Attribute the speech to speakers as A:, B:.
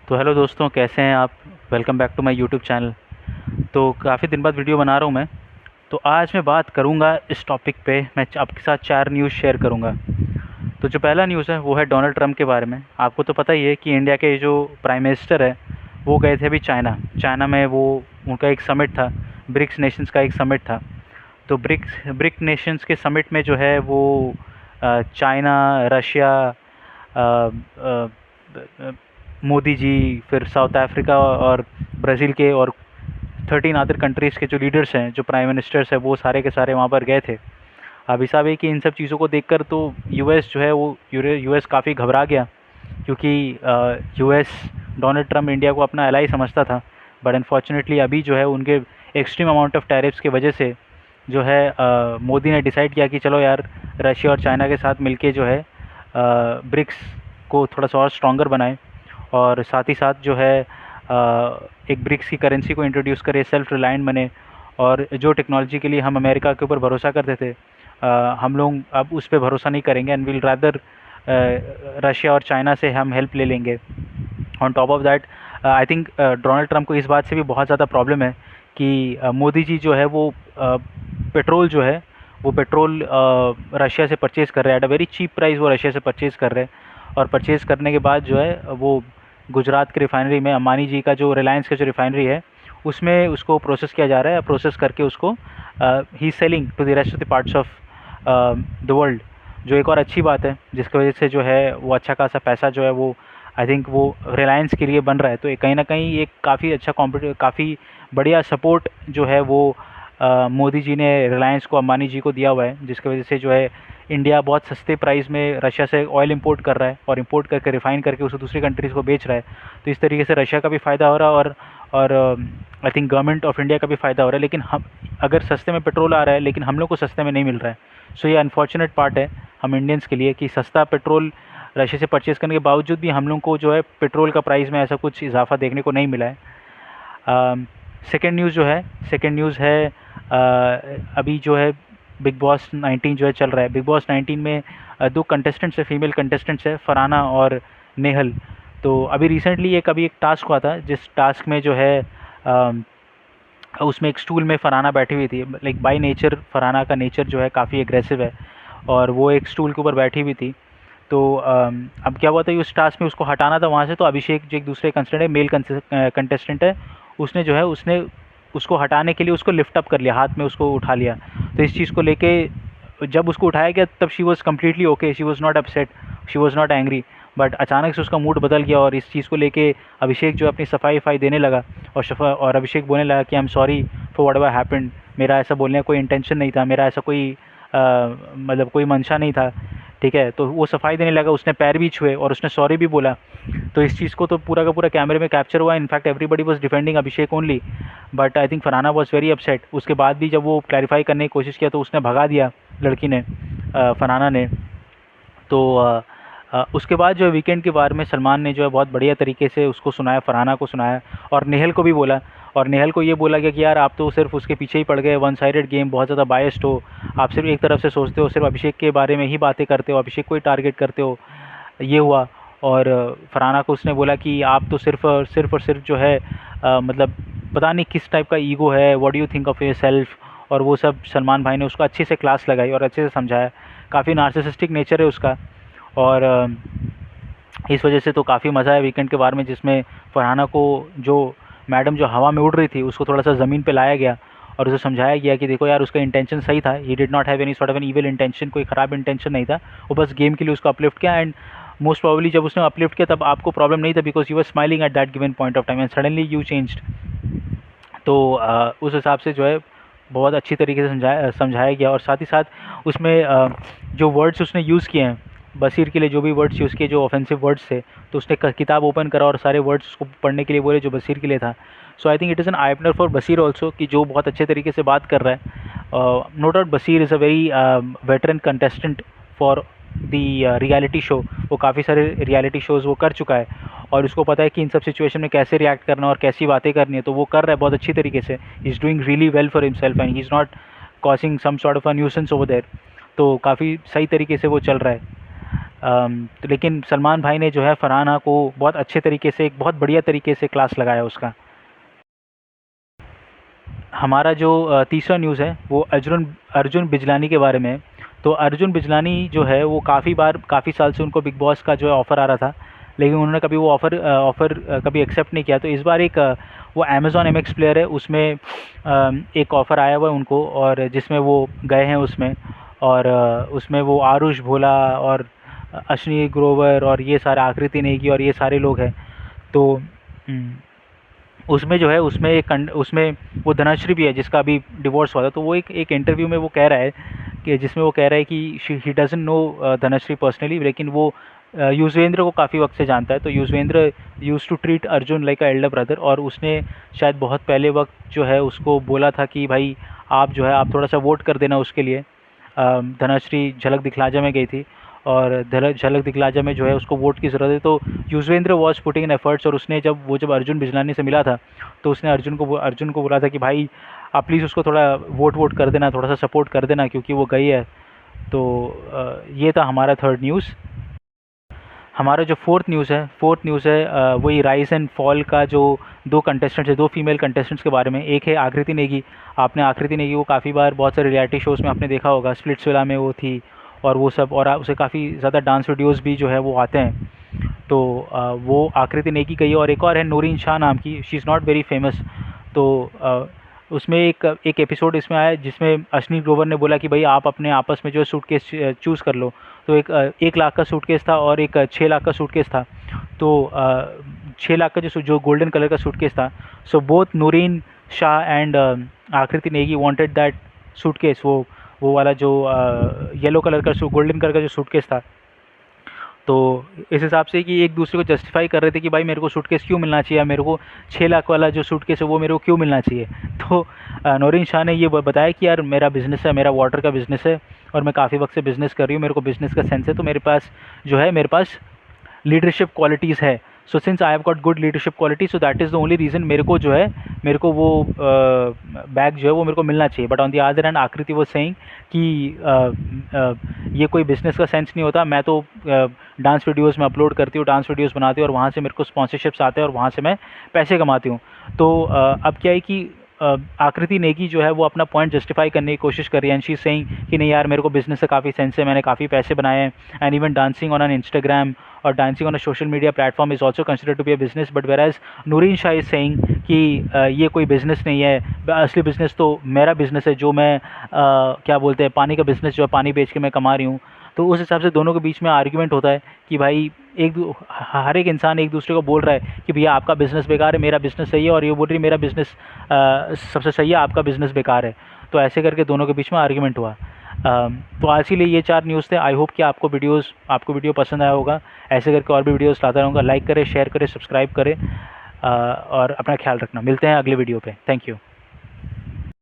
A: तो हेलो दोस्तों, कैसे हैं आप। Welcome back to my YouTube channel. तो काफ़ी दिन बाद वीडियो बना रहा हूँ मैं। तो आज मैं बात करूँगा इस टॉपिक पे। मैं आपके साथ 4 न्यूज़ शेयर करूँगा। तो जो पहला न्यूज़ है वो है डोनाल्ड ट्रंप के बारे में। आपको तो पता ही है कि इंडिया के जो प्राइम मिनिस्टर है वो गए थे अभी चाइना। चाइना में वो उनका एक समिट था, ब्रिक्स नेशंस का एक समिट था। तो ब्रिक नेशंस के समिट में जो है वो चाइना, रशिया, मोदी जी, फिर साउथ अफ्रीका और ब्राज़ील के और 13 अदर कंट्रीज़ के जो लीडर्स हैं, जो प्राइम मिनिस्टर्स हैं, वो सारे के सारे वहाँ पर गए थे। अब हिसाब है कि इन सब चीज़ों को देखकर तो यूएस जो है वो यूएस काफ़ी घबरा गया, क्योंकि यूएस डोनाल्ड ट्रम्प इंडिया को अपना एलाई समझता था। बट अनफॉर्चुनेटली अभी जो है उनके एक्सट्रीम अमाउंट ऑफ टैरिफ्स की वजह से जो है मोदी ने डिसाइड किया कि चलो यार, रशिया और चाइना के साथ मिलके जो है ब्रिक्स को थोड़ा सा और स्ट्रॉन्गर बनाएं। और साथ ही साथ जो है एक ब्रिक्स की करेंसी को इंट्रोड्यूस करे, सेल्फ रिलायंट बने। और जो टेक्नोलॉजी के लिए हम अमेरिका के ऊपर भरोसा करते थे, हम लोग अब उस पर भरोसा नहीं करेंगे एंड विल रादर रशिया और चाइना से हम हेल्प ले लेंगे। On top of that, I think Donald Trump को इस बात से भी बहुत ज़्यादा प्रॉब्लम है कि मोदी जी जो है वो पेट्रोल जो है वो पेट्रोल रशिया से परचेज़ कर रहे हैं at a very cheap price. वो रशिया से परचेज़ कर रहे हैं और परचेज़ करने के बाद जो है वो गुजरात की रिफाइनरी में, अंबानी जी का जो रिलायंस का जो रिफाइनरी है उसमें उसको प्रोसेस किया जा रहा है। प्रोसेस करके उसको ही selling to the rest of the parts of the world, जो एक और अच्छी बात है, जिसकी वजह से जो है वो अच्छा खासा पैसा जो है वो आई थिंक वो रिलायंस के लिए बन रहा है। तो कहीं ना कहीं एक काफ़ी अच्छा काफ़ी बढ़िया सपोर्ट जो है वो मोदी जी ने रिलायंस को, अंबानी जी को दिया हुआ है, जिसकी वजह से जो है इंडिया बहुत सस्ते प्राइस में रशिया से ऑयल इंपोर्ट कर रहा है और इंपोर्ट करके रिफ़ाइन करके उसे दूसरी कंट्रीज़ को बेच रहा है। तो इस तरीके से रशिया का भी फ़ायदा हो रहा है और I think government of India का भी फ़ायदा हो रहा है। लेकिन हम, अगर सस्ते में पेट्रोल आ रहा है लेकिन हम लोग को सस्ते में नहीं मिल रहा है, सो ये अनफॉर्चुनेट पार्ट है हम इंडियंस के लिए कि सस्ता पेट्रोल रशिया से परचेज़ करने के बावजूद भी हम लोग को जो है पेट्रोल का प्राइस में ऐसा कुछ इजाफा देखने को नहीं मिला है। सेकेंड न्यूज़ जो है, सेकेंड न्यूज़ है अभी जो है बिग बॉस 19 जो है चल रहा है। बिग बॉस 19 में दो कंटेस्टेंट्स है, फीमेल कंटेस्टेंट्स है, फरहाना और नेहल। तो अभी रिसेंटली एक टास्क हुआ था, जिस टास्क में जो है उसमें एक स्टूल में फरहाना बैठी हुई थी। लाइक बाय नेचर फरहाना का नेचर जो है काफ़ी एग्रेसिव है और वो एक स्टूल के ऊपर बैठी हुई थी। तो अब क्या हुआ था कि उस टास्क में उसको हटाना था वहाँ से। तो अभिषेक जो एक दूसरे कंटेस्टेंट है, मेल कंटेस्टेंट है, उसने जो है उसने उसको हटाने के लिए उसको लिफ्ट अप कर लिया, हाथ में उसको उठा लिया। तो इस चीज़ को लेके जब उसको उठाया गया तब she was completely okay, she was not upset, she was not angry. But अचानक से उसका मूड बदल गया और इस चीज़ को लेके अभिषेक जो अपनी सफाई देने लगा और अभिषेक बोलने लगा कि I am sorry for what ever happened. मेरा ऐसा बोलने का कोई इंटेंशन नहीं था, मेरा ऐसा कोई मतलब कोई मंशा नहीं था, ठीक है। तो वो सफाई देने लगा, उसने पैर भी छुए और उसने सॉरी भी बोला। तो इस चीज़ को तो पूरा का पूरा कैमरे में कैप्चर हुआ। In fact everybody was defending Abhishek only, but I think Farhana was very upset. उसके बाद भी जब वो क्लैरिफाई करने की कोशिश किया तो उसने भगा दिया लड़की ने, फरहाना ने। तो उसके बाद जो है वीकेंड के बारे में सलमान ने जो है बहुत बढ़िया तरीके से उसको सुनाया, फरहाना को सुनाया और नेहल को भी बोला। और नेहल को ये बोला गया कि यार आप तो सिर्फ उसके पीछे ही पड़ गए, वन साइडेड गेम, बहुत ज़्यादा बायस्ड हो, आप सिर्फ एक तरफ से सोचते हो, सिर्फ अभिषेक के बारे में ही बातें करते हो, अभिषेक को ही टारगेट करते हो, ये हुआ। और फरहाना को उसने बोला कि आप तो सिर्फ जो है मतलब पता नहीं किस टाइप का ईगो है, what do you think of your self. और वो सब सलमान भाई ने उसको अच्छे से क्लास लगाई और अच्छे से समझाया। काफ़ी नार्सिसिस्टिक नेचर है उसका। और इस वजह से तो काफ़ी मज़ा आया वीकेंड के बारे में, जिसमें फरहाना को जो मैडम जो हवा में उड़ रही थी उसको थोड़ा सा ज़मीन पे लाया गया और उसे समझाया गया कि देखो यार, उसका इंटेंशन सही था, he did not have any sort of N evil intention, कोई ख़राब इंटेंशन नहीं था, वो बस गेम के लिए उसको अपलिफ्ट किया। एंड मोस्ट प्रोबेबली जब उसने अपलिफ्ट किया तब आपको प्रॉब्लम नहीं था, because you were smiling at that given point of time and suddenly you changed. तो उस हिसाब से जो है बहुत अच्छी तरीके से समझाया गया। और साथ ही साथ उसमें जो वर्ड्स उसने यूज़ किए हैं बशीर के लिए, जो भी वर्ड्स यूज़ किए जो ऑफेंसिव वर्ड्स थे, तो उसने किताब ओपन करा और सारे वर्ड्स उसको पढ़ने के लिए बोले जो बशीर के लिए था। So I think it is an eye opener for Bashir also, कि जो बहुत अच्छे तरीके से बात कर रहा है। No doubt Bashir is a very veteran contestant for the reality show. वो काफ़ी सारे रियलिटी शोज़ वो कर चुका है और उसको पता है कि इन सब सिचुएशन में कैसे रिएक्ट करना और कैसी बातें करनी है। तो वो कर रहा है बहुत अच्छी तरीके से। He is doing really well for himself and he is not causing some sort of a nuisance over there. तो काफ़ी सही तरीके से वो चल रहा है। तो लेकिन सलमान भाई ने जो है फरहाना को बहुत अच्छे तरीके से, एक बहुत बढ़िया तरीके से क्लास लगाया उसका। हमारा जो तीसरा न्यूज़ है वो अर्जुन अर्जुन बिजलानी के बारे में है। तो अर्जुन बिजलानी जो है वो काफ़ी साल से उनको बिग बॉस का जो है ऑफ़र आ रहा था, लेकिन उन्होंने कभी वो ऑफ़र कभी एक्सेप्ट नहीं किया। तो इस बार वो अमेज़न एमएक्स प्लेयर है, उसमें एक ऑफ़र आया हुआ है उनको, और जिसमें वो गए हैं उसमें। और उसमें वो आरुष भोला और अश्विनी ग्रोवर और ये सारे आकृति नेगी और ये सारे लोग हैं। तो उसमें जो है उसमें वो धनश्री भी है जिसका अभी डिवोर्स हुआ था। तो वो एक इंटरव्यू में वो कह रहा है कि जिसमें वो कह रहा है कि he doesn't know Dhanashree personally, लेकिन वो युजवेंद्र को काफ़ी वक्त से जानता है। तो Yuzvendra use to treat Arjun like a elder brother, और उसने शायद बहुत पहले वक्त जो है उसको बोला था कि भाई आप जो है आप थोड़ा सा वोट कर देना उसके लिए। धनश्री झलक दिखलाजा में गई थी, और झलक दिखलाजा में जो है उसको वोट की ज़रूरत है। तो Yuzvendra was putting in efforts, और उसने जब अर्जुन बिजलानी से मिला था तो उसने अर्जुन को बोला था कि भाई आप प्लीज़ उसको थोड़ा वोट कर देना, थोड़ा सा सपोर्ट कर देना, क्योंकि वो गई है। तो ये था हमारा थर्ड न्यूज़। हमारा जो फोर्थ न्यूज़ है वही राइज़ एंड फॉल का, जो दो कंटेस्टेंट्स है, दो फीमेल कंटेस्टेंट्स के बारे में। एक है आकृति नेगी। आपने आकृति नेगी को काफ़ी बार बहुत सारे रियलिटी शोज़ में आपने देखा होगा, स्प्लिट्सविला में वो थी और वो सब, और उसे काफ़ी ज़्यादा डांस वीडियोज़ भी जो है वो आते हैं। तो वो आकृति नेगी गई है। और एक और है नूरीन शाह नाम की, she is not very famous. तो उसमें एक एपिसोड इसमें आया जिसमें अश्विनी ग्रोवर ने बोला कि भाई आप अपने आपस में जो है सूटकेस चूज़ कर लो। तो 1 लाख का सूटकेस था और एक 6 लाख का सूटकेस था। तो 6 लाख का जो गोल्डन कलर का सूटकेस था, so both Noreen Shah and Aakriti Negi wanted that suitcase, वो वाला जो येलो कलर का गोल्डन कलर का जो सूटकेस था। तो इस हिसाब से कि एक दूसरे को जस्टिफाई कर रहे थे कि भाई मेरे को सूटकेस क्यों मिलना चाहिए, मेरे को 6 लाख वाला जो सूटकेस है वो मेरे को क्यों मिलना चाहिए। तो नौरीन शाह ने ये बताया कि यार मेरा बिज़नेस है, मेरा वाटर का बिज़नेस है, और मैं काफ़ी वक्त से बिज़नेस कर रही हूँ, मेरे को बिज़नेस का सेंस है, तो मेरे पास लीडरशिप क्वालिटीज़ है। So since I have got good leadership quality, so that is the only reason मेरे को वो बैग जो है वो मेरे को मिलना चाहिए। But on the other hand आकृति वो सेइंग कि ये कोई बिज़नेस का सेंस नहीं होता, मैं तो डांस वीडियोज़ में अपलोड करती हूँ, डांस वीडियोज़ बनाती हूँ, और वहाँ से मेरे को स्पॉन्सरशिप्स आते हैं और वहाँ से मैं पैसे कमाती हूँ। तो अब क्या है कि आकृति नेगी जो है वो अपना पॉइंट जस्टिफाई करने की कोशिश कर रही है, एंड शी इज़ सेइंग कि नहीं यार मेरे को बिज़नेस से काफ़ी सेंस है, मैंने काफ़ी पैसे बनाए हैं, and even dancing on an Instagram और dancing on a social media platform is also consider to be a business. But whereas Noreen Shah is saying कि ये कोई बिज़नेस नहीं है, असली बिज़नेस तो मेरा बिज़नेस है, जो मैं क्या बोलते हैं पानी का बिज़नेस जो है पानी बेच के मैं कमा रही हूँ। तो उस हिसाब से दोनों के बीच में आर्ग्यूमेंट होता है कि भाई हर एक इंसान एक दूसरे को बोल रहा है कि भैया आपका बिज़नेस बेकार है, मेरा बिज़नेस सही है, और ये बोल रही है मेरा बिज़नेस सबसे सही है, आपका बिज़नेस बेकार है। तो ऐसे करके दोनों के बीच में आर्ग्यूमेंट हुआ। तो आज के लिए ये 4 न्यूज़ थे। आई होप कि आपको वीडियो पसंद आया होगा। ऐसे करके और भी वीडियोज़ लाता रहूँगा। लाइक करें, शेयर करें, सब्सक्राइब करें, और अपना ख्याल रखना। मिलते हैं अगले वीडियो पे। Thank you.